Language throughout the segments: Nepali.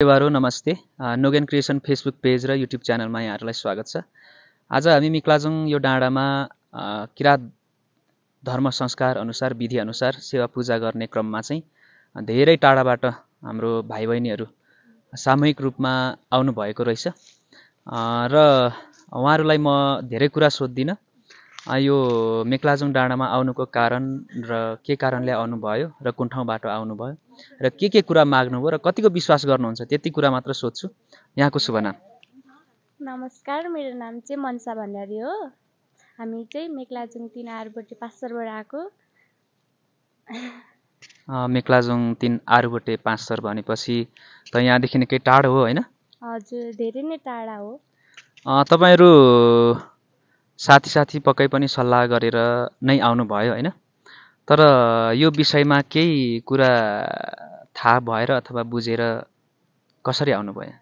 परिवारहरू नमस्ते। नोगेन क्रिएसन फेसबुक पेज र युट्युब च्यानलमा यहाँहरूलाई स्वागत छ। आज हामी मिक्लाजुङ यो डाँडामा किरात धर्म संस्कार अनुसार विधि अनुसार सेवा पूजा गर्ने क्रममा चाहिँ धेरै टाढाबाट हाम्रो भाइ बहिनीहरू सामूहिक रूपमा आउनु भएको रहेछ र उहाँहरूलाई म धेरै कुरा सोध्दिनँ। यो मेक्लाजुङ डाँडामा आउनुको कारण र के कारणले आउनुभयो र कुन ठाउँबाट आउनुभयो र के कुरा माग्नुभयो र कतिको विश्वास गर्नुहुन्छ त्यति कुरा मात्र सोध्छु। यहाँको शुभ नाम? नमस्कार, मेरो नाम चाहिँ मनसा भण्डारी हो। हामी चाहिँ मेक्लाजुङ 3 आरुबोटे पाँचसरबाट आएको। मेक्लाजुङ 3 आरुबोटे पाँचसर भनेपछि त यहाँदेखि निकै टाढो हो होइन? हजुर, धेरै नै टाढा हो। तपाईहरू साथी पक्कै पनि सल्लाह गरेर नै आउनुभयो होइन? तर यो विषयमा केही कुरा थाहा भएर अथवा बुझेर कसरी आउनुभयो?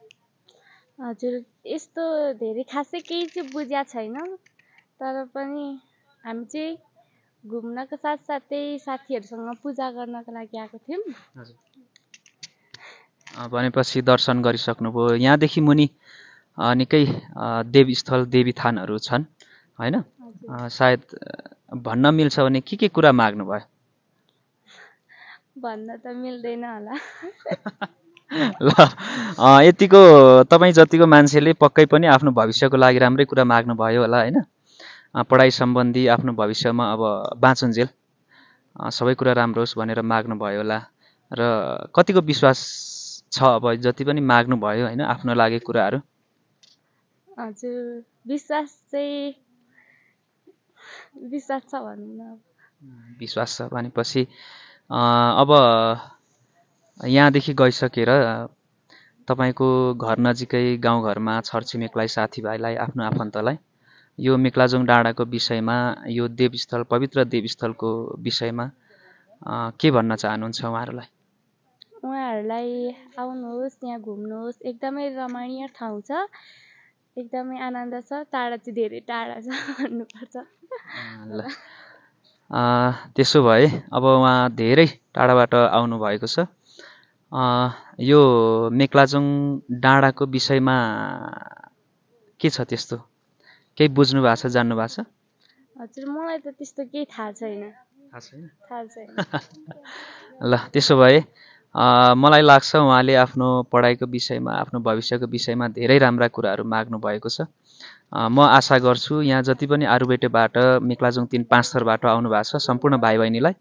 हजुर, यस्तो धेरै खासै केही चाहिँ बुझ्या छैन, तर पनि हामी चाहिँ घुम्नको साथसाथै साथीहरूसँग पूजा गर्नको लागि आएको थियौँ। भनेपछि दर्शन गरिसक्नुभयो। यहाँदेखि मुनि निकै देवीस्थल देवीथानहरू छन् होइन? सायद भन्न मिल्छ भने के कुरा माग्नुभयो? भन्न त मिल्दैन होला। ल यतिको तपाईँ जतिको मान्छेले पक्कै पनि आफ्नो भविष्यको लागि राम्रै कुरा माग्नुभयो होला होइन? पढाइ सम्बन्धी आफ्नो भविष्यमा अब बाँचुन्जेल सबै कुरा राम्रो होस् भनेर माग्नुभयो होला र कतिको विश्वास छ अब जति पनि माग्नुभयो होइन आफ्नो लागि कुराहरू? हजुर, विश्वास छ भनौँ न। विश्वास छ भनेपछि अब यहाँदेखि गइसकेर तपाईँको घर नजिकै गाउँघरमा छरछिमेकलाई साथीभाइलाई आफ्नो आफन्तलाई यो मेक्लाजुङ डाँडाको विषयमा यो देवस्थल पवित्र देवस्थलको विषयमा के भन्न चाहनुहुन्छ उहाँहरूलाई? उहाँहरूलाई आउनुहोस्, यहाँ घुम्नुहोस्, एकदमै रमणीय ठाउँ छ, एकदमै आनन्द छ। टाढा चाहिँ धेरै टाढा छ भन्नुपर्छ। ल त्यसो भए अब उहाँ धेरै टाढाबाट आउनुभएको छ। यो मेक्लाजुङ डाँडाको विषयमा के छ त्यस्तो केही बुझ्नु भएको छ, जान्नु भएको छ? हजुर, मलाई त त्यस्तो केही थाहा छैन। ल त्यसो भए मलाई लाग्छ उहाँले आफ्नो पढाइको विषयमा आफ्नो भविष्यको विषयमा धेरै राम्रा कुराहरू माग्नु भएको छ। म आशा गर्छु यहाँ जति पनि आरुबेटेबाट मेक्लाजुङ 3 पाँचथरबाट आउनु भएको छ सम्पूर्ण भाइ बहिनीलाई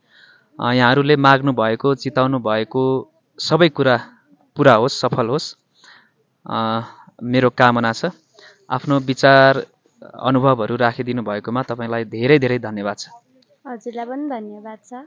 यहाँहरूले माग्नु भएको चिताउनु भएको सबै कुरा पुरा होस्, सफल होस् मेरो कामना छ। आफ्नो विचार अनुभवहरू राखिदिनु भएकोमा तपाईँलाई धेरै धेरै धन्यवाद छ। हजुरलाई पनि धन्यवाद छ।